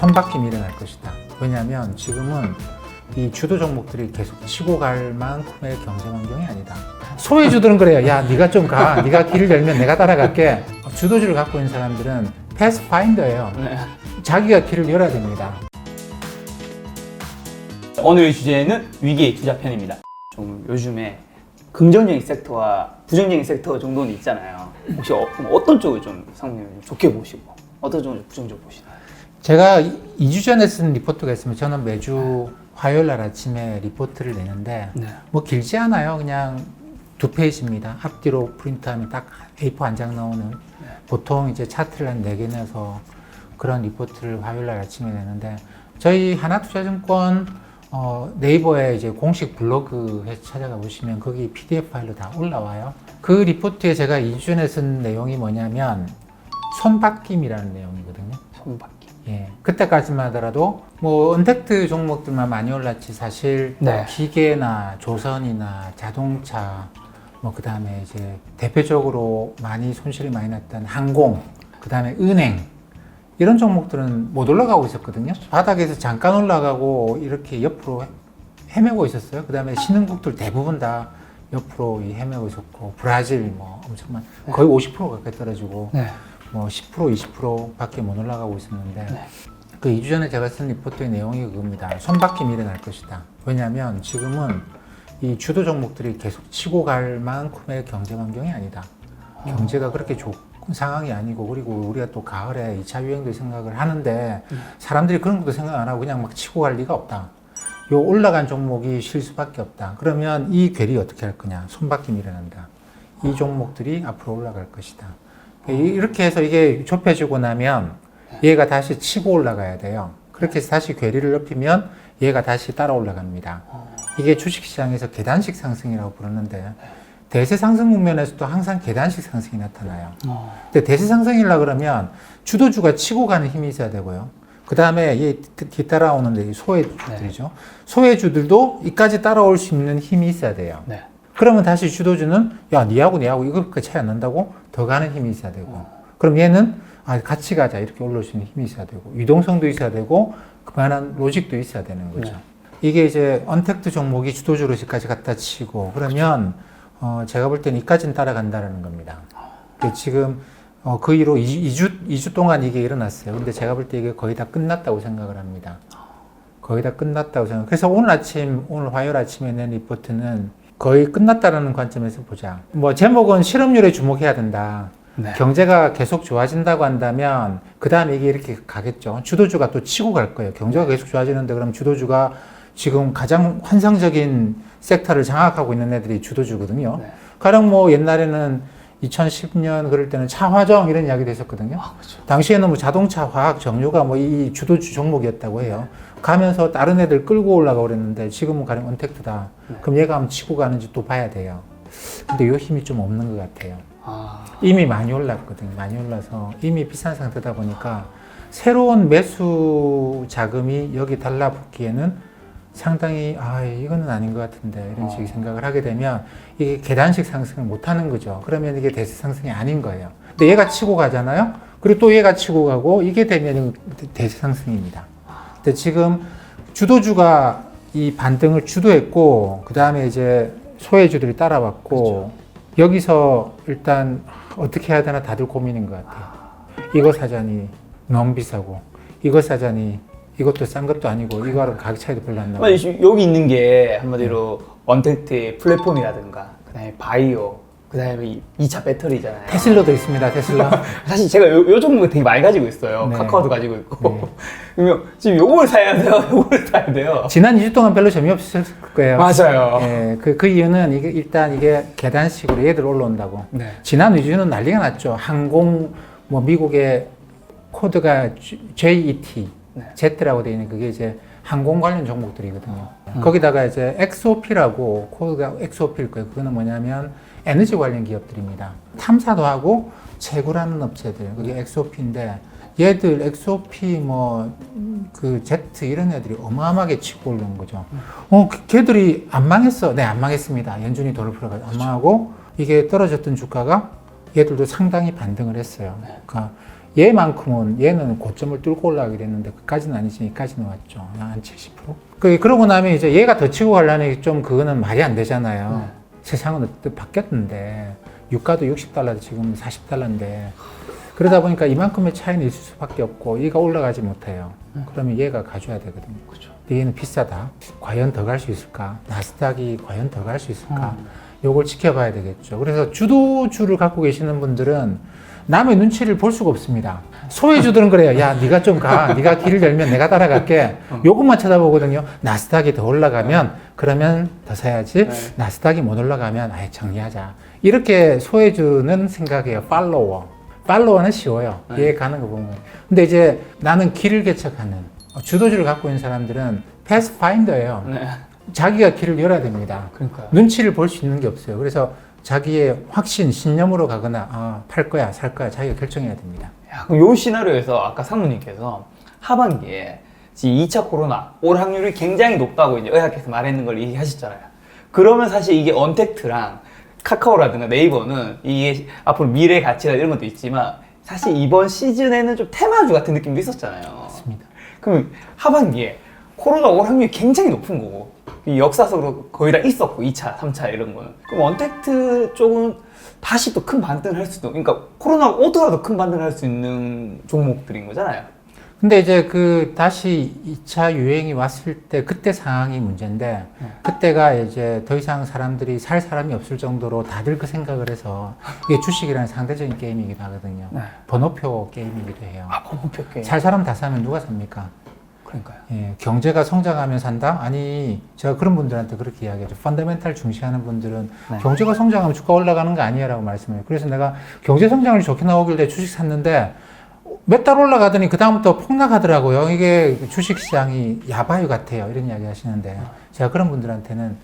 손바뀜이 일어날 것이다. 왜냐하면 지금은 이 주도 종목들이 계속 치고 갈 만큼의 경쟁 환경이 아니다. 소외주들은 그래요. 야, 네가 좀 가. 네가 길을 열면 내가 따라갈게. 주도주를 갖고 있는 사람들은 패스파인더예요. 네. 자기가 길을 열어야 됩니다. 오늘 주제는 위기의 투자 편입니다. 좀 요즘에 긍정적인 섹터와 부정적인 섹터 정도는 있잖아요. 혹시 어떤 쪽을 좀 상무님 좋게 보시고 어떤 쪽을 좀 부정적으로 보시나요? 제가 2주 전에 쓴 리포트가 있으면 저는 매주 화요일 날 아침에 리포트를 내는데 네. 뭐 길지 않아요. 그냥 2페이지입니다. 앞뒤로 프린트하면 딱 A4 한 장 나오는 보통 이제 차트를 한 4개 내서 그런 리포트를 화요일 날 아침에 내는데 저희 하나투자증권 네이버에 이제 공식 블로그에 찾아가 보시면 거기 PDF 파일로 다 올라와요. 그 리포트에 제가 2주 전에 쓴 내용이 뭐냐면 손바뀜이라는 내용이거든요. 손바뀜. 예, 그때까지만 하더라도 뭐 언택트 종목들만 많이 올랐지 사실 네. 기계나 조선이나 자동차 뭐 그다음에 이제 대표적으로 많이 손실이 많이 났던 항공, 그다음에 은행 이런 종목들은 못 올라가고 있었거든요. 바닥에서 잠깐 올라가고 이렇게 옆으로 헤매고 있었어요. 그다음에 신흥국들 대부분 다 옆으로 헤매고 있었고 브라질 뭐 엄청난 거의 50% 가까이 떨어지고 네. 뭐 10% 20%밖에 못 올라가고 있었는데 네. 그 2주 전에 제가 쓴 리포트의 내용이 그겁니다. 손바뀜이 일어날 것이다. 왜냐하면 지금은 이 주도 종목들이 계속 치고 갈 만큼의 경제 환경이 아니다. 경제가 그렇게 좋은 상황이 아니고 그리고 우리가 또 가을에 2차 유행도 생각을 하는데 사람들이 그런 것도 생각 안 하고 그냥 막 치고 갈 리가 없다. 요 올라간 종목이 쉴 수밖에 없다. 그러면 이 괴리 어떻게 할 거냐? 손바뀜이 일어난다. 이 종목들이 앞으로 올라갈 것이다. 이렇게 해서 이게 좁혀지고 나면 얘가 다시 치고 올라가야 돼요. 그렇게 해서 다시 괴리를 높이면 얘가 다시 따라 올라갑니다. 이게 주식시장에서 계단식 상승이라고 부르는데 대세 상승 국면에서도 항상 계단식 상승이 나타나요. 근데 대세 상승이라 그러면 주도주가 치고 가는 힘이 있어야 되고요. 그 다음에 얘 뒤따라오는 소외주들이죠. 소외주들도 이까지 따라올 수 있는 힘이 있어야 돼요. 네. 그러면 다시 주도주는 야 니하고 이거밖에 차이 안 난다고 더 가는 힘이 있어야 되고 그럼 얘는 같이 가자 이렇게 올라올 수 있는 힘이 있어야 되고 유동성도 있어야 되고 그만한 로직도 있어야 되는 거죠. 네. 이게 이제 언택트 종목이 주도주로까지 갖다 치고 그러면 제가 볼 때는 이까지는 따라간다는 겁니다. 지금 그 이후로 2주 동안 이게 일어났어요. 근데 제가 볼 때 이게 거의 다 끝났다고 생각을 합니다. 거의 다 끝났다고 생각. 그래서 오늘 화요일 아침에 낸 리포트는 거의 끝났다라는 관점에서 보자. 뭐 제목은 실업률에 주목해야 된다. 네. 경제가 계속 좋아진다고 한다면 그 다음에 이게 이렇게 가겠죠. 주도주가 또 치고 갈 거예요. 경제가 계속 좋아지는데 그럼 주도주가 지금 가장 환상적인 섹터를 장악하고 있는 애들이 주도주거든요. 네. 가령 뭐 옛날에는 2010년 그럴 때는 차화정 이런 이야기도 했었거든요. 그렇죠. 당시에는 뭐 자동차, 화학, 정유가 뭐 이 주도주 종목이었다고 해요. 가면서 다른 애들 끌고 올라가고 그랬는데 지금은 가령 언택트다. 그럼 얘가 한번 치고 가는지 또 봐야 돼요. 근데 요 힘이 좀 없는 것 같아요. 이미 많이 올랐거든요. 많이 올라서 이미 비싼 상태다 보니까 새로운 매수 자금이 여기 달라붙기에는 상당히 이거는 아닌 것 같은데 이런 식의 생각을 하게 되면 이게 계단식 상승을 못 하는 거죠. 그러면 이게 대세 상승이 아닌 거예요. 근데 얘가 치고 가잖아요. 그리고 또 얘가 치고 가고 이게 되면 대세 상승입니다. 근데 지금 주도주가 이 반등을 주도했고 그 다음에 이제 소외주들이 따라왔고 그렇죠. 여기서 일단 어떻게 해야 되나 다들 고민인 것 같아요. 이거 사자니 너무 비싸고 이거 사자니 이것도 싼 것도 아니고 이거랑 가격 차이도 별로 안 나고 여기 있는 게 한마디로 언택트의 플랫폼이라든가 그다음에 바이오 그다음에 2차 배터리잖아요. 테슬라도 있습니다. 테슬라. 사실 제가 요 종목 되게 많이 가지고 있어요. 네. 카카오도 가지고 있고 그러면 지금 요걸 사야 돼요. 요걸 사야 돼요. 지난 2주 동안 별로 재미없을 거예요. 맞아요. 예, 그 이유는 일단 이게 계단식으로 얘들 올라온다고. 네. 지난 2주는 난리가 났죠. 항공 뭐 미국의 코드가 JET 네. Z라고 되어 있는 그게 이제 항공 관련 종목들이거든요. 거기다가 이제 XOP라고 코드가 XOP일 거예요. 그거는 뭐냐면 에너지 관련 기업들입니다. 탐사도 하고 채굴하는 업체들 그게 XOP인데 얘들 XOP 뭐 그 Z 이런 애들이 어마어마하게 치고 올라온 거죠. 걔들이 안 망했어. 네, 안 망했습니다. 연준이 돈을 풀어가지고 안 망하고 이게 떨어졌던 주가가 얘들도 상당히 반등을 했어요. 그러니까 얘만큼은 얘는 고점을 뚫고 올라가게 됐는데 그까지는 아니지 여기까지는 왔죠. 한 70%. 그러고 나면 이제 얘가 더 치고 가려니 좀 그거는 말이 안 되잖아요. 세상은 어떻게 바뀌었는데 유가도 60달러도 지금 40달러인데 그러다 보니까 이만큼의 차이는 있을 수밖에 없고 얘가 올라가지 못해요. 그러면 얘가 가져야 되거든요. 그렇죠. 근데 얘는 비싸다. 과연 더 갈 수 있을까? 나스닥이 과연 더 갈 수 있을까? 요걸 지켜봐야 되겠죠. 그래서 주도주를 갖고 계시는 분들은 남의 눈치를 볼 수가 없습니다. 소외주들은 그래요. 야, 네가 좀 가. 네가 길을 열면 내가 따라갈게. 요것만 쳐다보거든요. 나스닥이 더 올라가면 그러면 더 사야지. 나스닥이 못 올라가면 아예 정리하자. 이렇게 소외주는 생각해요. 팔로워. 팔로워는 쉬워요. 얘 가는 거 보면. 근데 이제 나는 길을 개척하는 주도주를 갖고 있는 사람들은 패스파인더예요. 네. 자기가 길을 열어야 됩니다. 그러니까요. 눈치를 볼 수 있는 게 없어요. 그래서 자기의 확신, 신념으로 가거나 팔 거야, 살 거야 자기가 결정해야 됩니다. 야, 그럼 요 시나리오에서 아까 상무님께서 하반기에 지금 2차 코로나 올 확률이 굉장히 높다고 이제 의학께서 말했는 걸 얘기하셨잖아요. 그러면 사실 이게 언택트랑 카카오라든가 네이버는 이게 앞으로 미래의 가치나 이런 것도 있지만 사실 이번 시즌에는 좀 테마주 같은 느낌도 있었잖아요. 맞습니다. 그럼 하반기에 코로나 올 확률이 굉장히 높은 거고 이 역사적으로 거의 다 있었고 2차, 3차 이런 거는 그럼 언택트 쪽은 다시 또 큰 반등을 할 수도 그러니까 코로나가 오더라도 큰 반등을 할 수 있는 종목들인 거잖아요. 근데 이제 다시 2차 유행이 왔을 때 그때 상황이 문제인데 그때가 이제 더 이상 사람들이 살 사람이 없을 정도로 다들 그 생각을 해서 이게 주식이라는 상대적인 게임이기도 하거든요. 네. 번호표 게임이기도 해요. 번호표 게임. 살 사람 다 사면 누가 삽니까? 그러니까요. 예, 경제가 성장하면 산다? 아니, 제가 그런 분들한테 그렇게 이야기하죠. 펀더멘탈 중시하는 분들은 네. 경제가 성장하면 주가 올라가는 거 아니야 라고 말씀해요. 그래서 내가 경제 성장을 좋게 나오길래 주식 샀는데 몇 달 올라가더니 그다음부터 폭락하더라고요. 이게 주식시장이 야바유 같아요. 이런 이야기 하시는데 제가 그런 분들한테는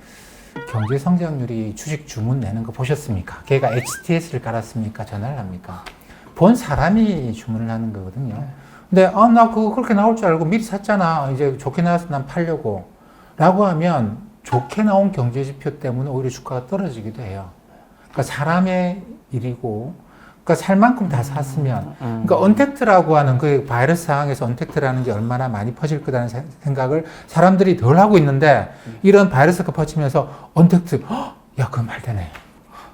경제 성장률이 주식 주문 내는 거 보셨습니까? 걔가 HTS를 깔았습니까? 전화를 합니까? 본 사람이 주문을 하는 거거든요. 근데 나 그거 그렇게 나올 줄 알고 미리 샀잖아. 이제 좋게 나와서 난 팔려고 라고 하면 좋게 나온 경제지표 때문에 오히려 주가가 떨어지기도 해요. 그러니까 사람의 일이고 그러니까 살 만큼 다 샀으면 그러니까 언택트라고 하는 그 바이러스 상황에서 언택트라는 게 얼마나 많이 퍼질 거라는 생각을 사람들이 덜 하고 있는데 이런 바이러스가 퍼지면서 언택트 야 그건 말 되네.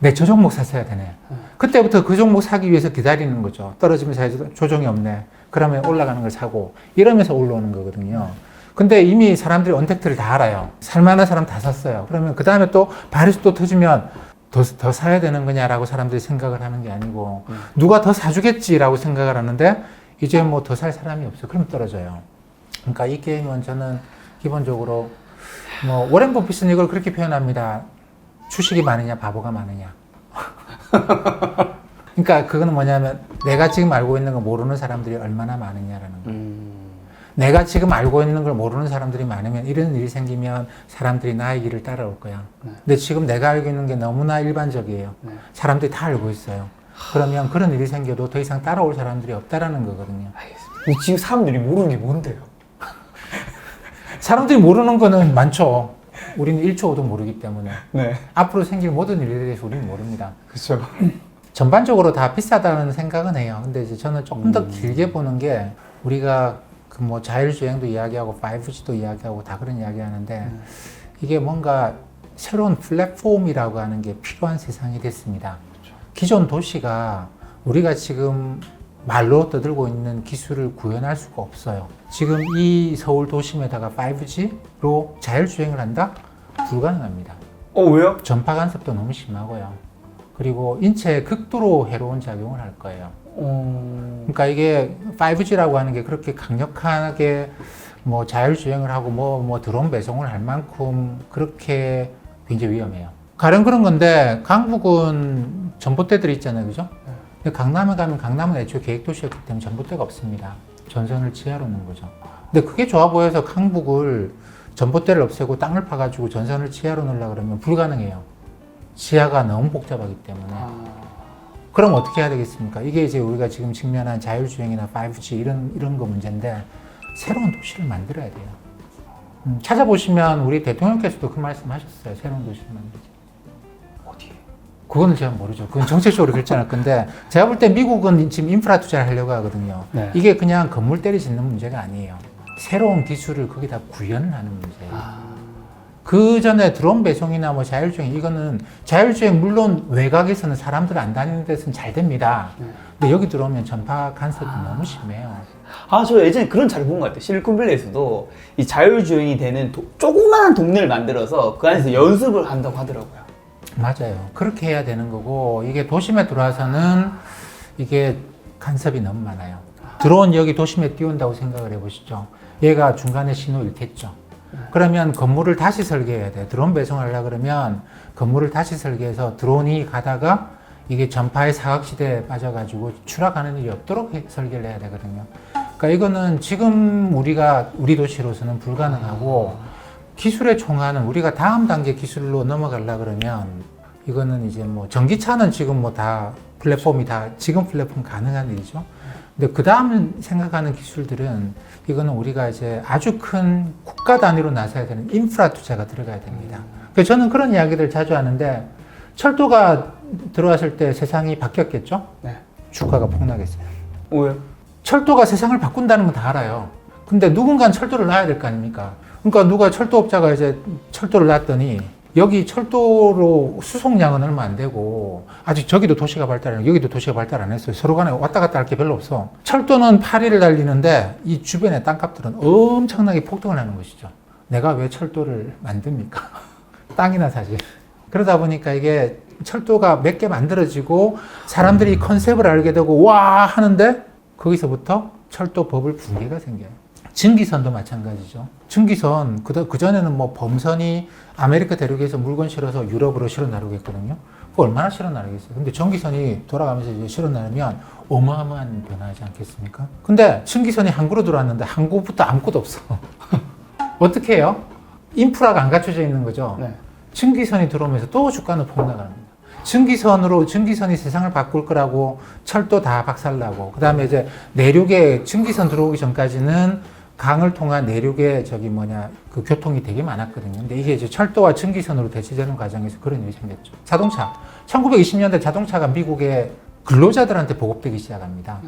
내 저 종목 샀어야 되네. 그때부터 그 종목 사기 위해서 기다리는 거죠. 떨어지면서 해도 조정이 없네. 그러면 올라가는 걸 사고 이러면서 올라오는 거거든요. 근데 이미 사람들이 언택트를 다 알아요. 살만한 사람 다 샀어요. 그러면 그 다음에 또 바이러스 또 터지면 더 사야 되는 거냐라고 사람들이 생각을 하는 게 아니고 누가 더 사주겠지라고 생각을 하는데 이제 뭐 더 살 사람이 없어. 그럼 떨어져요. 그러니까 이 게임은 저는 기본적으로 뭐 워렌 버핏은 이걸 그렇게 표현합니다. 주식이 많으냐 바보가 많으냐. 그러니까 그거는 뭐냐면 내가 지금 알고 있는 거 모르는 사람들이 얼마나 많으냐라는 거예요. 내가 지금 알고 있는 걸 모르는 사람들이 많으면 이런 일이 생기면 사람들이 나의 길을 따라올 거야. 근데 지금 내가 알고 있는 게 너무나 일반적이에요. 사람들이 다 알고 있어요. 그러면 그런 일이 생겨도 더 이상 따라올 사람들이 없다라는 거거든요. 알겠습니다. 지금 사람들이 모르는 게 뭔데요? 사람들이 모르는 거는 많죠. 우리는 1초 5도 모르기 때문에. 네. 앞으로 생길 모든 일에 대해서 우리는 모릅니다. 그렇죠. 전반적으로 다 비싸다는 생각은 해요. 근데 이제 저는 조금 더 길게 보는 게 우리가 그 뭐 자율주행도 이야기하고 5G도 이야기하고 다 그런 이야기 하는데 이게 뭔가 새로운 플랫폼이라고 하는 게 필요한 세상이 됐습니다. 그렇죠. 기존 도시가 우리가 지금 말로 떠들고 있는 기술을 구현할 수가 없어요. 지금 이 서울 도심에다가 5G로 자율주행을 한다? 불가능합니다. 왜요? 전파 간섭도 너무 심하고요. 그리고 인체에 극도로 해로운 작용을 할 거예요. 그러니까 이게 5G라고 하는 게 그렇게 강력하게 뭐 자율주행을 하고 뭐 드론 배송을 할 만큼 그렇게 굉장히 위험해요. 가령 그런 건데 강북은 전봇대들이 있잖아요, 그죠? 근데 강남에 가면 강남은 애초에 계획도시였기 때문에 전봇대가 없습니다. 전선을 지하로 넣는 거죠. 근데 그게 좋아 보여서 강북을 전봇대를 없애고 땅을 파가지고 전선을 지하로 넣으려고 그러면 불가능해요. 지하가 너무 복잡하기 때문에. 그럼 어떻게 해야 되겠습니까? 이게 이제 우리가 지금 직면한 자율주행이나 5G 이런 거 문제인데 새로운 도시를 만들어야 돼요. 찾아보시면 우리 대통령께서도 그 말씀 하셨어요. 새로운 도시를 만들자. 어디에? 그거는 제가 모르죠. 그건 정책적으로 결정할 건데 제가 볼 때 미국은 지금 인프라 투자를 하려고 하거든요. 네. 이게 그냥 건물 때리 짓는 문제가 아니에요. 새로운 기술을 거기다 구현을 하는 문제예요. 그 전에 드론 배송이나 뭐 자율주행 이거는 자율주행 물론 외곽에서는 사람들 안 다니는 데서는 잘 됩니다. 근데 여기 들어오면 전파 간섭이 너무 심해요. 저 예전에 그런 자료 본 것 같아요. 실리콘밸리에서도 이 자율주행이 되는 조그마한 동네를 만들어서 그 안에서 연습을 한다고 하더라고요. 맞아요. 그렇게 해야 되는 거고 이게 도심에 들어와서는 이게 간섭이 너무 많아요. 드론 여기 도심에 띄운다고 생각을 해보시죠. 얘가 중간에 신호 잃겠죠. 그러면 건물을 다시 설계해야 돼요. 드론 배송하려고 그러면 건물을 다시 설계해서 드론이 가다가 이게 전파의 사각지대에 빠져가지고 추락하는 일이 없도록 설계를 해야 되거든요. 그러니까 이거는 지금 우리 도시로서는 불가능하고 기술의 총알은 우리가 다음 단계 기술로 넘어가려고 그러면 이거는 이제 뭐 전기차는 지금 뭐 다 플랫폼이 다 지금 플랫폼 가능한 일이죠. 근데 그 다음 생각하는 기술들은 이거는 우리가 이제 아주 큰 국가 단위로 나서야 되는 인프라 투자가 들어가야 됩니다. 그래서 저는 그런 이야기들 자주 하는데 철도가 들어왔을 때 세상이 바뀌었겠죠? 네. 주가가 폭락했어요. 왜요? 철도가 세상을 바꾼다는 건 다 알아요. 근데 누군가는 철도를 놔야 될 거 아닙니까? 그러니까 누가 철도업자가 이제 철도를 놨더니 여기 철도로 수송량은 얼마 안 되고 아직 저기도 도시가 발달 안 했고 여기도 도시가 발달 안 했어요. 서로 간에 왔다 갔다 할 게 별로 없어. 철도는 파리를 달리는데 이 주변의 땅값들은 엄청나게 폭등을 하는 것이죠. 내가 왜 철도를 만듭니까? 땅이나 사지. 그러다 보니까 이게 철도가 몇 개 만들어지고 사람들이 컨셉을 알게 되고 와 하는데 거기서부터 철도법을 붕괴가 생겨요. 증기선도 마찬가지죠. 증기선, 그전에는 뭐 범선이 아메리카 대륙에서 물건 실어서 유럽으로 실어 나르겠거든요. 그거 얼마나 실어 나르겠어요. 근데 전기선이 돌아가면서 이제 실어 나르면 어마어마한 변화하지 않겠습니까? 근데 증기선이 항구로 들어왔는데 항구부터 아무것도 없어. 어떻게 해요? 인프라가 안 갖춰져 있는 거죠. 네. 증기선이 들어오면서 또 주가는 폭락합니다. 증기선이 세상을 바꿀 거라고 철도 다 박살나고, 그 다음에 이제 내륙에 증기선 들어오기 전까지는 강을 통한 내륙에 그 교통이 되게 많았거든요. 근데 이게 이제 철도와 증기선으로 대체되는 과정에서 그런 일이 생겼죠. 자동차. 1920년대 자동차가 미국의 근로자들한테 보급되기 시작합니다.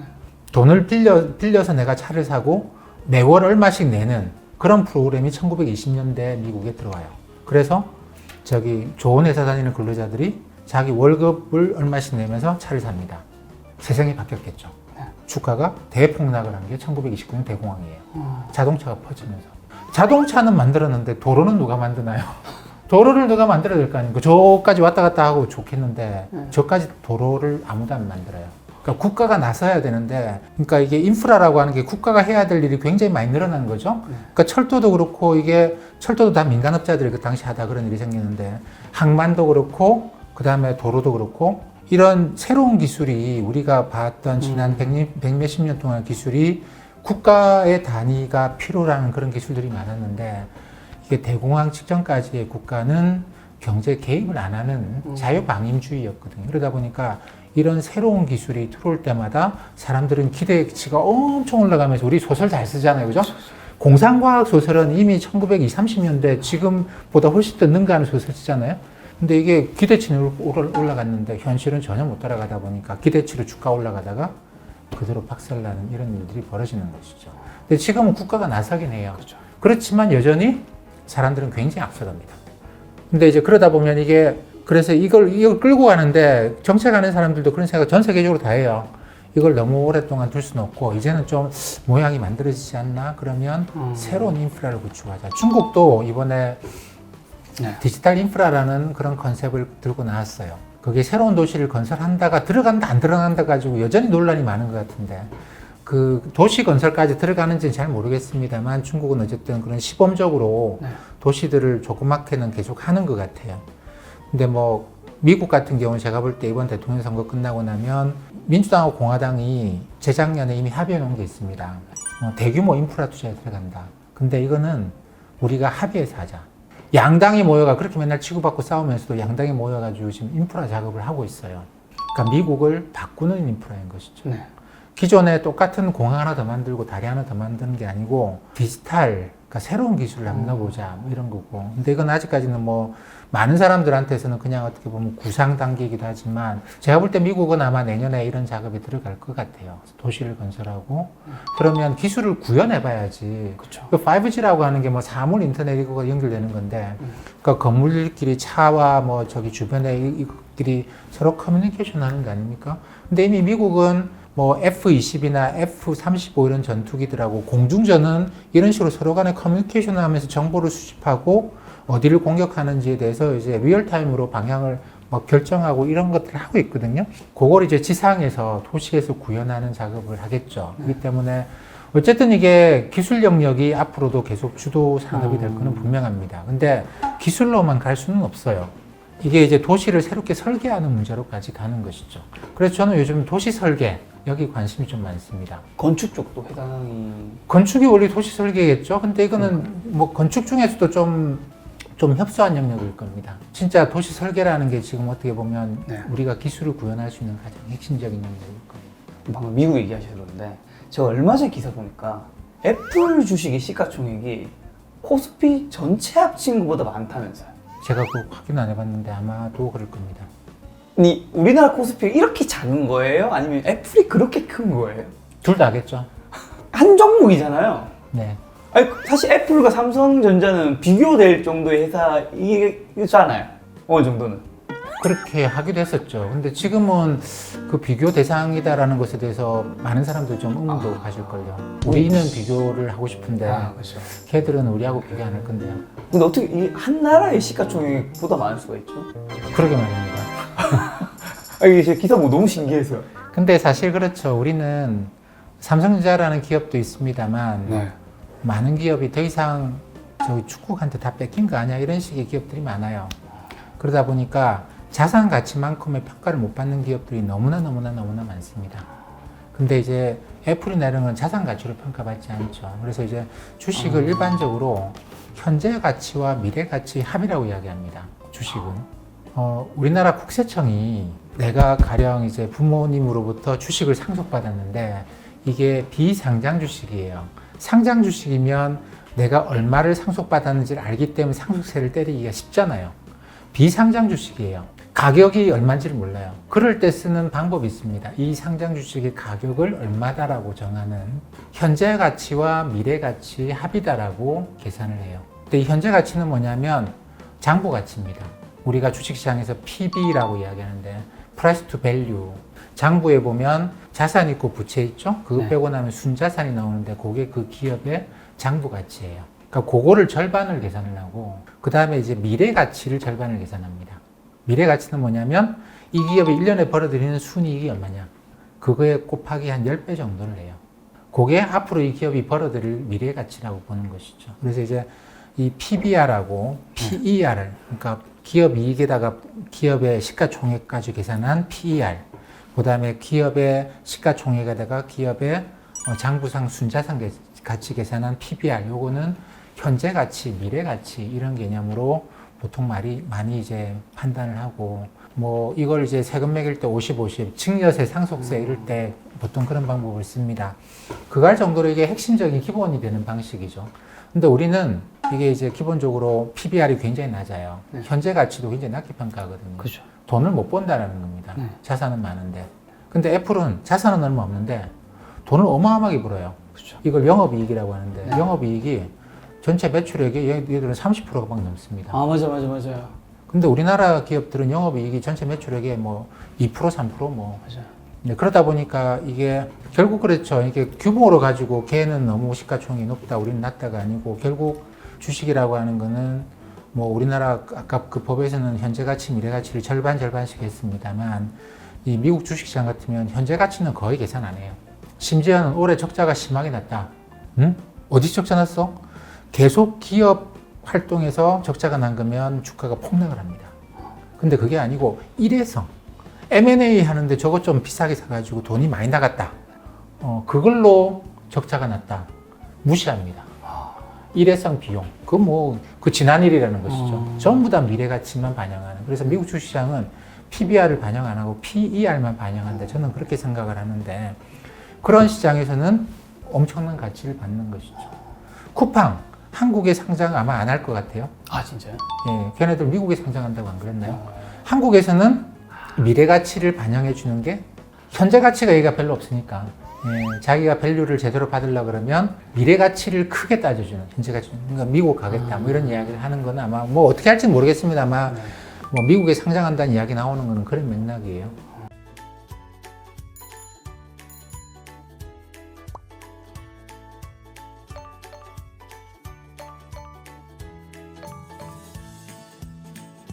돈을 빌려서 내가 차를 사고 매월 얼마씩 내는 그런 프로그램이 1920년대 미국에 들어와요. 그래서 좋은 회사 다니는 근로자들이 자기 월급을 얼마씩 내면서 차를 삽니다. 세상이 바뀌었겠죠. 주가가 대폭락을 한 게 1929년 대공황이에요. 자동차가 퍼지면서. 자동차는 만들었는데 도로는 누가 만드나요? 도로를 누가 만들어야 될 거 아닙니까? 저까지 왔다 갔다 하고 좋겠는데 저까지 도로를 아무도 안 만들어요. 그러니까 국가가 나서야 되는데, 그러니까 이게 인프라라고 하는 게 국가가 해야 될 일이 굉장히 많이 늘어난 거죠. 그러니까 철도도 그렇고 철도도 다 민간업자들이 그 당시 하다 그런 일이 생기는데 항만도 그렇고 그 다음에 도로도 그렇고 이런 새로운 기술이 우리가 봤던 지난 백몇십 년 동안 기술이 국가의 단위가 필요라는 그런 기술들이 많았는데 이게 대공황 직전까지의 국가는 경제 개입을 안 하는 자유방임주의였거든요. 그러다 보니까 이런 새로운 기술이 들어올 때마다 사람들은 기대치가 엄청 올라가면서 우리 소설 잘 쓰잖아요. 그죠? 공상과학 소설은 이미 1920, 30년대 지금보다 훨씬 더 능가하는 소설 쓰잖아요. 근데 이게 기대치는 올라갔는데 현실은 전혀 못 따라가다 보니까 기대치로 주가 올라가다가 그대로 박살나는 이런 일들이 벌어지는 것이죠. 근데 지금은 국가가 나서긴 해요. 그렇지만 여전히 사람들은 굉장히 앞서갑니다. 근데 이제 그러다 보면 그래서 이걸 끌고 가는데 정책하는 사람들도 그런 생각 전 세계적으로 다 해요. 이걸 너무 오랫동안 둘 수는 없고 이제는 좀 모양이 만들어지지 않나? 그러면 새로운 인프라를 구축하자. 중국도 이번에 디지털 인프라라는 그런 컨셉을 들고 나왔어요. 그게 새로운 도시를 건설한다가 들어간다 안 들어간다 가지고 여전히 논란이 많은 것 같은데 그 도시 건설까지 들어가는지는 잘 모르겠습니다만 중국은 어쨌든 그런 시범적으로 도시들을 조그맣게는 계속 하는 것 같아요. 근데 뭐 미국 같은 경우는 제가 볼 때 이번 대통령 선거 끝나고 나면 민주당하고 공화당이 재작년에 이미 합의해 놓은 게 있습니다. 대규모 인프라 투자에 들어간다. 근데 이거는 우리가 합의해서 하자. 양당이 모여가 그렇게 맨날 치고받고 싸우면서도 양당이 모여가지고 지금 인프라 작업을 하고 있어요. 그러니까 미국을 바꾸는 인프라인 것이죠. 기존에 똑같은 공항 하나 더 만들고 다리 하나 더 만드는 게 아니고 디지털, 그러니까 새로운 기술을 한번 넣어보자 뭐 이런 거고. 근데 이건 아직까지는 뭐 많은 사람들한테서는 그냥 어떻게 보면 구상 단계이기도 하지만 제가 볼 때 미국은 아마 내년에 이런 작업에 들어갈 것 같아요. 도시를 건설하고 그러면 기술을 구현해 봐야지. 그렇죠. 그 5G라고 하는 게 뭐 사물 인터넷 이거가 연결되는 건데 그러니까 건물끼리 차와 뭐 저기 주변에 이것끼리 서로 커뮤니케이션 하는 거 아닙니까? 근데 이미 미국은 뭐 F-20이나 F-35 이런 전투기들하고 공중전은 이런 식으로 서로 간에 커뮤니케이션을 하면서 정보를 수집하고 어디를 공격하는지에 대해서 이제 리얼타임으로 방향을 막 결정하고 이런 것들을 하고 있거든요. 그걸 이제 지상에서 도시에서 구현하는 작업을 하겠죠. 그렇기 때문에 어쨌든 이게 기술 영역이 앞으로도 계속 주도 산업이 될 거는 분명합니다. 근데 기술로만 갈 수는 없어요. 이게 이제 도시를 새롭게 설계하는 문제로까지 가는 것이죠. 그래서 저는 요즘 도시 설계, 여기 관심이 좀 많습니다. 건축 쪽도 해당이. 건축이 원래 도시 설계겠죠? 근데 이거는 뭐 건축 중에서도 좀 협소한 영역일 겁니다. 진짜 도시 설계라는 게 지금 어떻게 보면 네. 우리가 기술을 구현할 수 있는 가장 핵심적인 영역일 거예요. 방금 미국 얘기하셨는데 제가 얼마 전에 기사 보니까 애플 주식의 시가총액이 코스피 전체 합친 것보다 많다면서요. 제가 그거 확인 안 해봤는데 아마도 그럴 겁니다. 아니, 우리나라 코스피가 이렇게 작은 거예요? 아니면 애플이 그렇게 큰 거예요? 둘 다겠죠? 한 종목이잖아요. 네. 아니, 사실 애플과 삼성전자는 비교될 정도의 회사이잖아요. 어느 정도는. 그렇게 하기도 했었죠. 근데 지금은 그 비교 대상이다라는 것에 대해서 많은 사람들이 좀 의문도 가질걸요. 우리는 비교를 하고 싶은데 그렇죠. 걔들은 우리하고 비교 안 할 건데요. 근데 어떻게 이 한 나라의 시가총액보다 많을 수가 있죠? 그러게 말입니다. 아, 이게 제 기사 뭐 너무 신기해서요. 근데 사실 그렇죠. 우리는 삼성전자라는 기업도 있습니다만 네. 많은 기업이 더 이상 저기 축구한테 다 뺏긴 거 아니야 이런 식의 기업들이 많아요. 그러다 보니까 자산 가치만큼의 평가를 못 받는 기업들이 너무나 많습니다. 근데 이제 애플이나 이런 건 자산 가치로 평가받지 않죠. 그래서 이제 주식을 일반적으로 현재 가치와 미래 가치 합이라고 이야기합니다. 주식은. 우리나라 국세청이 내가 가령 이제 부모님으로부터 주식을 상속받았는데 이게 비상장 주식이에요. 상장 주식이면 내가 얼마를 상속받았는지를 알기 때문에 상속세를 때리기가 쉽잖아요. 비상장 주식이에요. 가격이 얼마인지를 몰라요. 그럴 때 쓰는 방법이 있습니다. 이 상장 주식의 가격을 얼마다라고 정하는 현재 가치와 미래 가치 합이다라고 계산을 해요. 근데 이 현재 가치는 뭐냐면 장부 가치입니다. 우리가 주식시장에서 PB라고 이야기하는데 Price to Value. 장부에 보면 자산 있고 부채 있죠? 그거 네. 빼고 나면 순자산이 나오는데 그게 그 기업의 장부 가치예요. 그러니까 그거를 절반을 계산을 하고 그 다음에 이제 미래 가치를 절반을 계산합니다. 미래 가치는 뭐냐면 이 기업이 1년에 벌어들이는 순이익이 얼마냐. 그거에 곱하기 한 10배 정도를 해요. 그게 앞으로 이 기업이 벌어들일 미래 가치라고 보는 것이죠. 그래서 이제 이 PBR하고 PER을 그러니까 기업 이익에다가 기업의 시가총액까지 계산한 PER 그 다음에 기업의 시가총액에다가 기업의 장부상 순자산 가치 계산한 PBR 요거는 현재 가치, 미래 가치 이런 개념으로 보통 많이 이제 판단을 하고 뭐 이걸 이제 세금 매길 때 50, 증여세, 상속세 이럴 때 보통 그런 방법을 씁니다. 그걸 정도로 이게 핵심적인 기본이 되는 방식이죠. 근데 우리는 이게 이제 기본적으로 PBR이 굉장히 낮아요. 네. 현재 가치도 굉장히 낮게 평가하거든요. 그죠. 돈을 못 번다라는 겁니다. 네. 자산은 많은데. 근데 애플은 자산은 얼마 없는데 돈을 어마어마하게 벌어요. 그죠. 이걸 영업이익이라고 하는데 네. 영업이익이 전체 매출액의 얘들은 30%가 막 넘습니다. 아, 맞아요. 근데 우리나라 기업들은 영업이익이 전체 매출액의 뭐 2%, 3% 뭐. 맞아요. 네, 그러다 보니까 이게 결국 그렇죠. 이게 규모로 가지고 걔는 너무 시가총액이 높다, 우리는 낮다가 아니고 결국 주식이라고 하는 거는 뭐 우리나라 아까 그 법에서는 현재 가치, 미래 가치를 절반씩 했습니다만 이 미국 주식시장 같으면 현재 가치는 거의 계산 안 해요. 심지어는 올해 적자가 심하게 났다. 응? 어디 적자 났어? 계속 기업 활동에서 적자가 난 거면 주가가 폭락을 합니다. 근데 그게 아니고 일회성. M&A 하는데 저것 좀 비싸게 사가지고 돈이 많이 나갔다. 그걸로 적자가 났다. 무시합니다. 일회성 비용. 그 지난 일이라는 것이죠. 전부 다 미래 가치만 반영하는. 그래서 미국 주식시장은 PBR을 반영 안 하고 PER만 반영한다. 저는 그렇게 생각을 하는데 그런 시장에서는 엄청난 가치를 받는 것이죠. 쿠팡. 한국에 상장 아마 안 할 것 같아요. 아 진짜요? 예, 걔네들 미국에 상장한다고 안 그랬나요? 한국에서는 미래 가치를 반영해 주는 게 현재 가치가 얘가 별로 없으니까 예, 자기가 밸류를 제대로 받으려 그러면 미래 가치를 크게 따져주는 현재 가치. 그러니까 미국 가겠다 뭐 이런 이야기를 하는 건 아마 뭐 어떻게 할지 모르겠습니다. 아마 뭐 미국에 상장한다는 이야기 나오는 거는 그런 맥락이에요.